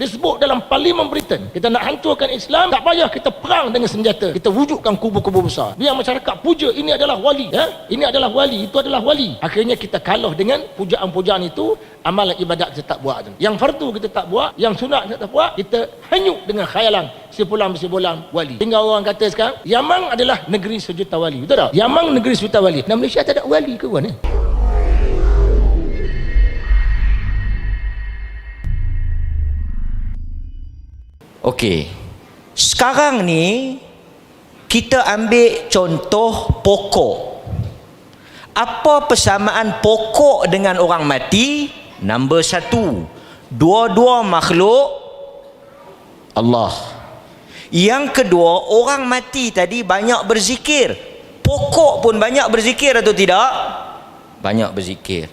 Disebut dalam Parlimen Britain, kita nak hancurkan Islam, tak payah kita perang dengan senjata, kita wujudkan kubu-kubu besar. Biar masyarakat puja ini adalah wali, ini adalah wali, itu adalah wali. Akhirnya kita kalah dengan pujaan-pujaan itu. Amalan ibadat kita tak buat. Yang fardu kita tak buat, yang sunat kita tak buat, kita hanyut dengan khayalan simpulan-simpulan wali. Tinggal orang kata sekarang, Yaman adalah negeri sejuta wali. Betul tak? Yaman negeri sejuta wali. Nah, Malaysia tak ada wali ke kawan? Okey. Sekarang ni kita ambil contoh pokok. Apa persamaan pokok dengan orang mati? Nombor satu, dua-dua makhluk Allah. Yang kedua, orang mati tadi banyak berzikir. Pokok pun banyak berzikir atau tidak? Banyak berzikir.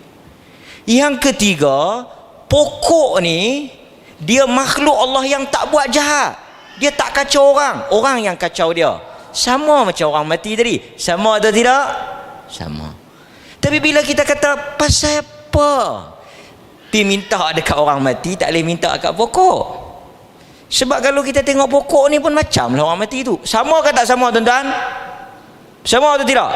Yang ketiga, pokok ni dia makhluk Allah yang tak buat jahat. Dia tak kacau orang. Orang yang kacau dia. Sama macam orang mati tadi. Sama atau tidak? Sama. Tapi bila kita kata pasal apa? Pi minta dekat orang mati, tak boleh minta dekat pokok. Sebab kalau kita tengok pokok ni pun macam lah orang mati tu. Sama ke tak sama tuan-tuan? Sama atau tidak?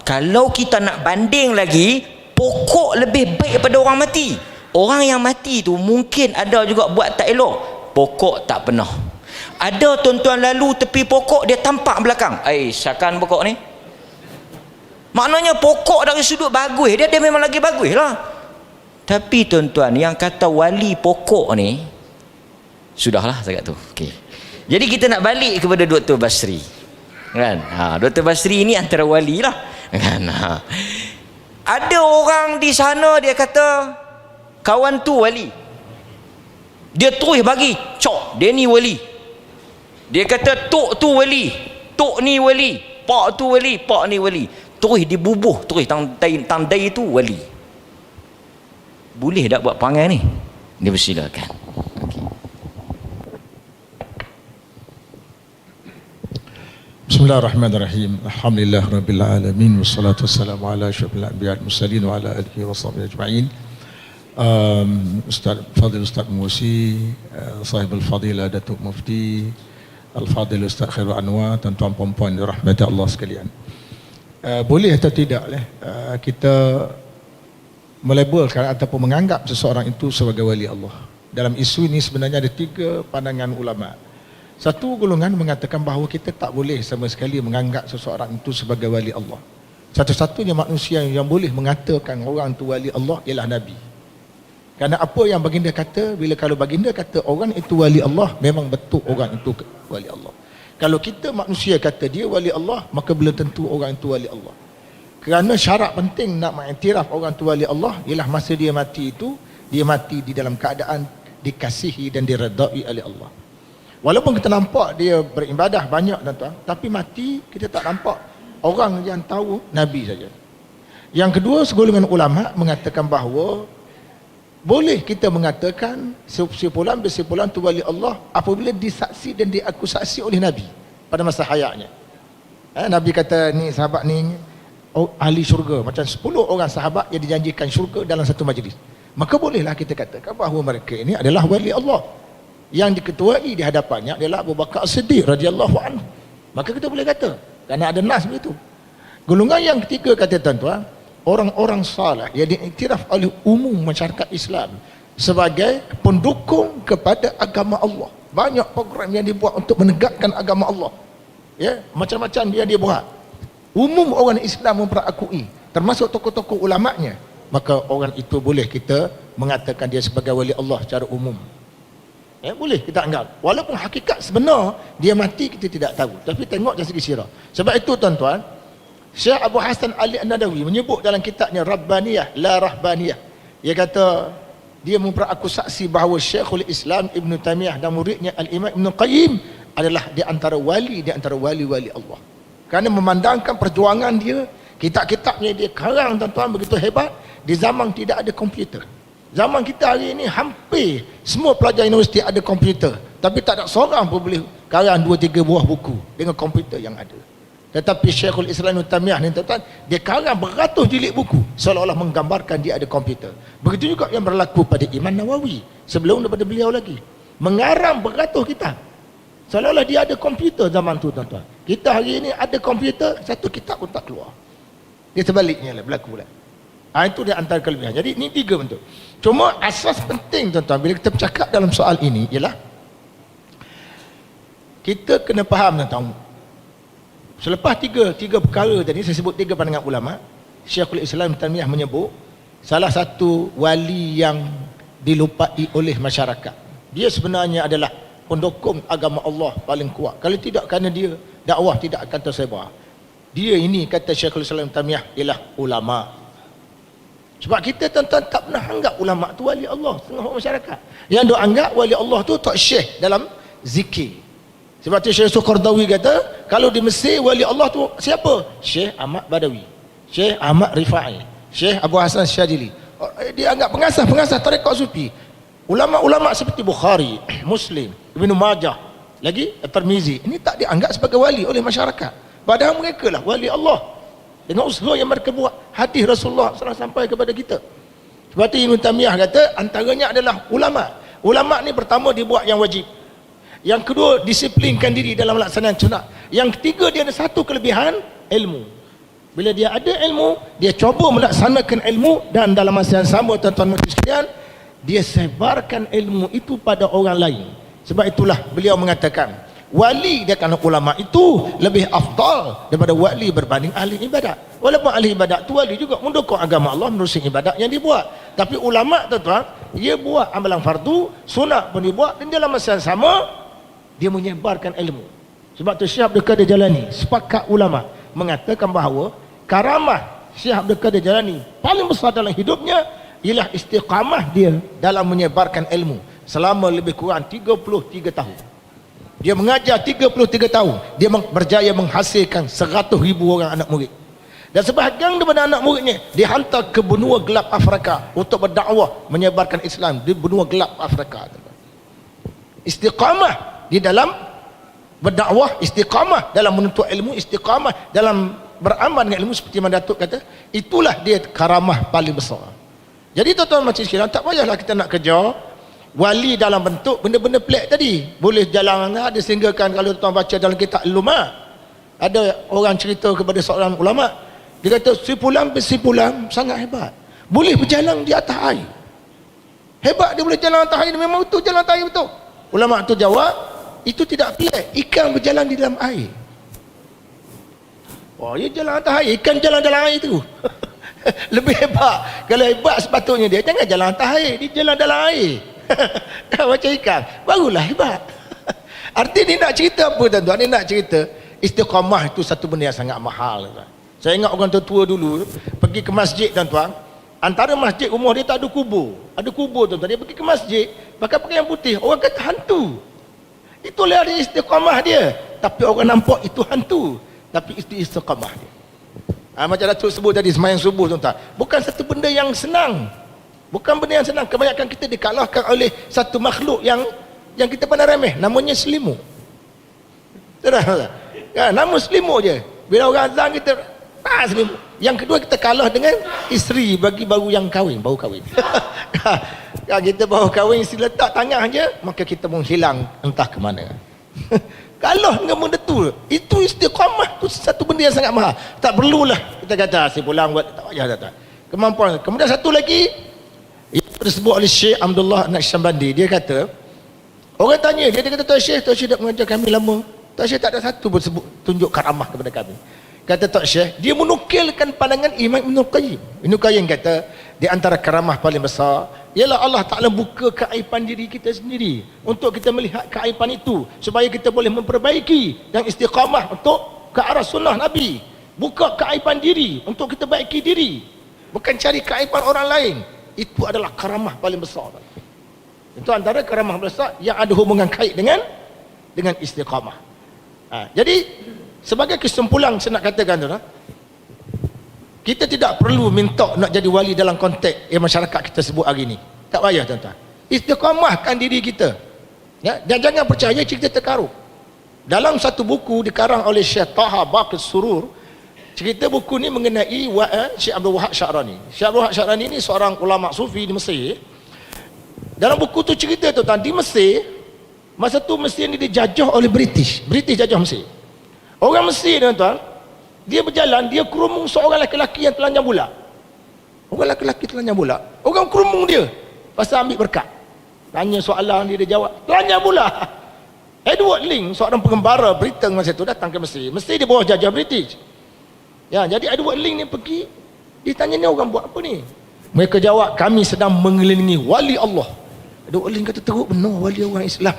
Kalau kita nak banding lagi, pokok lebih baik daripada orang mati. Orang yang mati tu mungkin ada juga buat tak elok, pokok tak pernah. Ada tuan-tuan lalu tepi pokok, dia tampak belakang, sakan pokok ni. Maknanya pokok dari sudut bagus, dia memang lagi bagus lah. Tapi tuan-tuan, yang kata wali pokok ni, sudahlah cakap tu. Okay. Jadi kita nak balik kepada Dr. Basri, kan? Dr. Basri ni antara wali lah, kan? Ada orang di sana dia kata kawan tu wali, dia terus bagi cok, dia ni wali. Dia kata tok tu wali, tok ni wali, pak tu wali, pak ni wali. Terus dibubuh, terus tandai tu wali. Boleh tak buat perangai ni? Dia persilakan. Okay. Bismillahirrahmanirrahim. Alhamdulillah rabbil alamin, wassalatu wassalamu ala asyrafil anbiya'i wal mursalin wa ala alihi wa sahbihi ajma'in. Ustaz Fadil Ustaz Musi, sahibul fadilah Datuk Mufti Al-Fadil Ustaz Khairul Anwar, tuan-tuan puan-puan dirahmati Allah sekalian. Boleh atau tidak kita melabelkan ataupun menganggap seseorang itu sebagai wali Allah? Dalam isu ini sebenarnya ada tiga pandangan ulama. Satu golongan mengatakan bahawa kita tak boleh sama sekali menganggap seseorang itu sebagai wali Allah. Satu-satunya manusia yang boleh mengatakan orang itu wali Allah ialah Nabi. Kerana apa yang baginda kata, bila kalau baginda kata orang itu wali Allah, memang betul orang itu wali Allah. Kalau kita manusia kata dia wali Allah, maka belum tentu orang itu wali Allah. Kerana syarat penting nak mengiktiraf orang tu wali Allah ialah masa dia mati itu, dia mati di dalam keadaan dikasihi dan diredai oleh Allah. Walaupun kita nampak dia beribadah banyak tuan-tuan, tapi mati kita tak nampak. Orang yang tahu Nabi saja. Yang kedua, segolongan ulama mengatakan bahawa boleh kita mengatakan bersimpulan tu wali Allah apabila disaksi dan diaku saksi oleh Nabi pada masa hayatnya. Nabi kata ni sahabat ni ahli syurga, macam 10 orang sahabat yang dijanjikan syurga dalam satu majlis. Maka bolehlah kita katakan bahawa mereka ini adalah wali Allah. Yang diketuai di hadapannya adalah Abu Bakar As-Siddiq radhiyallahu anhu. Maka kita boleh kata, kerana ada nas begitu. Golongan yang ketiga kata tuan-tuan, orang-orang salih yang diiktiraf oleh umum masyarakat Islam sebagai pendukung kepada agama Allah. Banyak program yang dibuat untuk menegakkan agama Allah. Ya, macam-macam dia buat. Umum orang Islam memperakui, termasuk tokoh-tokoh ulamanya, maka orang itu boleh kita mengatakan dia sebagai wali Allah secara umum. Boleh kita anggap, walaupun hakikat sebenar dia mati kita tidak tahu, tapi tengok dari segi sirah. Sebab itu tuan-tuan, Syekh Abu Hasan Ali An-Nadawi menyebut dalam kitabnya Rabbaniyah la Rahbaniyah, dia kata dia memperaku saksi bahawa Syekhul Islam Ibn Taymiyah dan muridnya Al-Imam Ibn Qayyim adalah di antara wali-wali Allah. Kerana memandangkan perjuangan dia, kitab-kitabnya dia karang tuan-tuan begitu hebat. Di zaman tidak ada komputer. Zaman kita hari ini hampir semua pelajar universiti ada komputer, tapi tak ada seorang pun boleh karang 2-3 buah buku dengan komputer yang ada. Tetapi Syekhul Islam Ibn Taymiyah ni tuan-tuan, dia karang beratus jilid buku seolah-olah menggambarkan dia ada komputer. Begitu juga yang berlaku pada Imam Nawawi sebelum daripada beliau lagi. mengarang beratus kitab. Seolah-olah dia ada komputer zaman tu, tuan-tuan. Kita hari ini ada komputer, satu kitab pun tak keluar. Dia sebaliknya lah, berlaku pula. Itu dia antara kelebihan. Jadi ini 3 bentuk. Cuma asas penting, tuan-tuan, bila kita bercakap dalam soal ini ialah kita kena faham, tuan-tuan. Selepas tiga perkara tadi, saya sebut 3 pandangan ulama, Syekhul Islam Taimiyah menyebut salah satu wali yang dilupai oleh masyarakat. Dia sebenarnya adalah pendukung agama Allah paling kuat. Kalau tidak, kerana dia, dakwah tidak akan tersebar. Dia ini, kata Syekhul Islam Taimiyah, ialah ulama. Sebab kita tuan-tuan tak pernah anggap ulama tu wali Allah setengah masyarakat. Yang dia anggap wali Allah tu tak syekh dalam zikir. Sebab tu Syekh Qardawi kata, kalau di Mesir wali Allah tu siapa? Syekh Ahmad Badawi, Syekh Ahmad Rifai, Syekh Abu Hasan Syadili. Dia anggap pengasas tarekat sufi. Ulama-ulama seperti Bukhari, Muslim, Ibn Majah, lagi At-Tirmizi, ini tak dianggap sebagai wali oleh masyarakat. Padahal mereka lah wali Allah dengan usaha yang mereka buat. Hadis Rasulullah SAW sampai kepada kita. Sebab itu Ibn Taimiyah kata antaranya adalah ulama. Ulama ni pertama dia buat yang wajib. Yang kedua, disiplinkan diri dalam melaksanakan sunat. Yang ketiga, dia ada satu kelebihan, ilmu. Bila dia ada ilmu, dia cuba melaksanakan ilmu, dan dalam masa yang sama, tuan-tuan dan sekalian, dia sebarkan ilmu itu pada orang lain. Sebab itulah beliau mengatakan, wali dia kerana ulama itu lebih afdal daripada wali berbanding ahli ibadat. Walaupun ahli ibadat tu wali juga mendukung agama Allah menerusi ibadat yang dibuat. Tapi ulama, tuan-tuan, dia buat amalan fardu, sunat pun dibuat, dan dalam masa yang sama dia menyebarkan ilmu. Sebab tu Syekh Abdul Qadir Jalani, sepakat ulama mengatakan bahawa karamah Syekh Abdul Qadir Jalani paling besar dalam hidupnya ialah istiqamah dia dalam menyebarkan ilmu selama lebih kurang 33 tahun. Dia mengajar 33 tahun. Dia berjaya menghasilkan 100,000 orang anak murid. Dan sebahagian daripada anak muridnya dihantar ke benua gelap Afrika untuk berdakwah menyebarkan Islam di benua gelap Afrika. Istiqamah di dalam berdakwah, istiqamah dalam menuntut ilmu, istiqamah dalam beramal dengan ilmu, seperti mana Datuk kata, itulah dia karamah paling besar. Jadi tuan-tuan macam sekalian, tak payahlah kita nak kejar wali dalam bentuk benda-benda pelik tadi. Boleh jalan, ada sehinggakan kalau tuan baca dalam kitab Al-Lumah, ada orang cerita kepada seorang ulama, dia kata si fulan bin si fulan sangat hebat, boleh berjalan di atas air. Hebat dia boleh jalan atas air, memang betul jalan atas air betul. Ulama tu jawab, itu tidak pelik, ikan berjalan di dalam air. Oh, dia jalan atas air, ikan jalan dalam air tu. Lebih hebat. Kalau hebat sepatutnya dia jangan jalan atas air, dia jalan dalam air. Macam ikan, barulah hebat. Arti dia nak cerita apa, tuan-tuan? Dia nak cerita istiqamah itu satu benda yang sangat mahal, tuan. Saya ingat orang tua dulu pergi ke masjid, tuan-tuan. Antara masjid rumah dia tak ada kubur. Ada kubur, tuan-tuan. Dia pergi ke masjid pakai pakaian putih, orang kata hantu. Itulah dia istiqamah dia. Tapi orang nampak itu hantu, tapi itu istiqamah dia. Macam Datuk sebut tadi sembahyang subuh, tuan-tuan, bukan satu benda yang senang. Bukan benda yang senang. Kebanyakan kita dikalahkan oleh satu makhluk yang kita pandang remeh, namanya selimut. Terang, nama selimut je. Bila orang azan kita selimut. Yang kedua, kita kalah dengan isteri bagi baru kahwin. Kita baru kahwin, isteri letak tangan je, maka kita menghilang entah ke mana. Kalah dengan benda tu. Itu istiqamah tu satu benda yang sangat mahal. Tak perlulah kita kata si pulang buat, tak payah tak. Kemampuan. Kemudian satu lagi yang disebut oleh Syekh Abdullah Naqsyabandi, dia kata, orang tanya dia kata, Tuan Syekh dah mengajar kami lama, Tuan Syekh tak ada satu pun sebut tunjuk karamah kepada kami. Kata Tok Syekh, dia menukilkan pandangan Imam Ibn Qayyim. Ibn Qayyim kata, di antara karamah paling besar ialah Allah Ta'ala buka keaiban diri kita sendiri untuk kita melihat keaiban itu, supaya kita boleh memperbaiki dan istiqamah untuk ke arah sunnah Nabi. Buka keaiban diri untuk kita baiki diri, bukan cari keaiban orang lain. Itu adalah karamah paling besar. Itu antara karamah besar yang ada hubungan kait dengan istiqamah. Jadi sebagai kesimpulan saya nak katakan tu, kita tidak perlu minta nak jadi wali dalam konteks yang masyarakat kita sebut hari ni. Tak payah, tuan-tuan. Istiqamahkan diri kita, ya? Dan jangan percaya cerita terkarut. Dalam satu buku dikarang oleh Syekh Taha Baqir Surur, cerita buku ni mengenai Syekh Abdul Wahab Sya'rani. Syekh Abdul Wahab Sya'rani ni seorang ulama sufi di Mesir. Dalam buku tu cerita, tuan-tuan, di Mesir Masa tu Mesir ni dijajah oleh British jajah Mesir. Orang Mesir tuan-tuan, dia berjalan, dia kerumung seorang lelaki yang telanjang bulat. Orang lelaki telanjang bulat, orang kerumung dia pasal ambil berkat. Tanya soalan dia jawab, telanjang bulat. Edward Ling, seorang pengembara Britain masa itu, datang ke Mesir. Mesir di bawah jajah British. Ya, jadi Edward Ling ni pergi, ditanya ni orang buat apa ni? Mereka jawab, kami sedang mengelilingi wali Allah. Edward Ling kata, teruk benar wali orang Islam.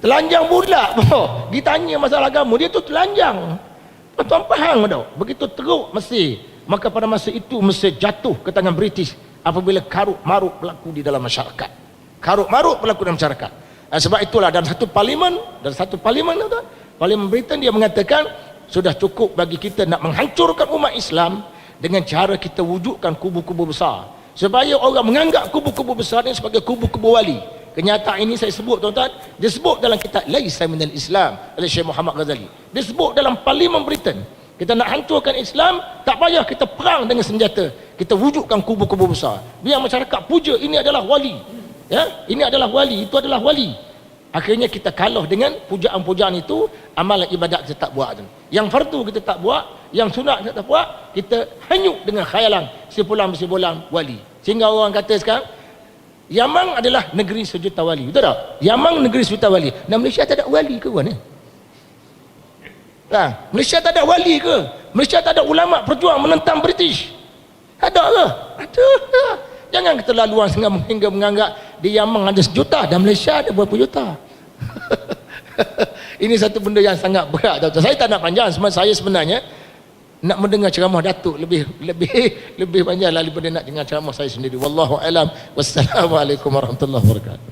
Telanjang bulat pun. Ditanya masalah agama, dia tu telanjang. Tuan faham tak? Begitu teruk Mesir. Maka pada masa itu Mesir jatuh ke tangan British apabila karut marut berlaku di dalam masyarakat. Karut marut berlaku dalam masyarakat. Sebab itulah dalam satu parlimen, Parlimen Britain, dia mengatakan sudah cukup bagi kita nak menghancurkan umat Islam dengan cara kita wujudkan kubu-kubu besar, supaya orang menganggap kubu-kubu besar ini sebagai kubu-kubu wali. Kenyataan ini saya sebut tuan-tuan, dia sebut dalam kitab Laisa minal Islam oleh Syekh Muhammad Ghazali. Dia sebut dalam Parlimen Britain, kita nak hancurkan Islam, tak payah kita perang dengan senjata, kita wujudkan kubu-kubu besar. Biar masyarakat puja ini adalah wali. Ya, ini adalah wali, itu adalah wali. Akhirnya kita kalah dengan pujaan-pujaan itu, amalan ibadat kita tak buat. Yang fardu kita tak buat, yang sunat kita tak buat, kita hanyut dengan khayalan simpulan-simpulan wali. Sehingga orang kata sekarang, Yaman adalah negeri sejuta wali. Betul tak? Yaman negeri sejuta wali. Dan Malaysia tak ada wali ke kawan? Malaysia tak ada wali ke? Malaysia tak ada ulama perjuang menentang British? Ada ke? Ada. Jangan keterlaluan hingga menganggap di Yaman ada sejuta dan Malaysia ada berapa juta. Ini satu benda yang sangat berat. Saya tak nak panjang, saya sebenarnya nak mendengar ceramah Datuk lebih panjang daripada nak dengar ceramah saya sendiri. Wallahu alam. Wassalamualaikum warahmatullahi wabarakatuh.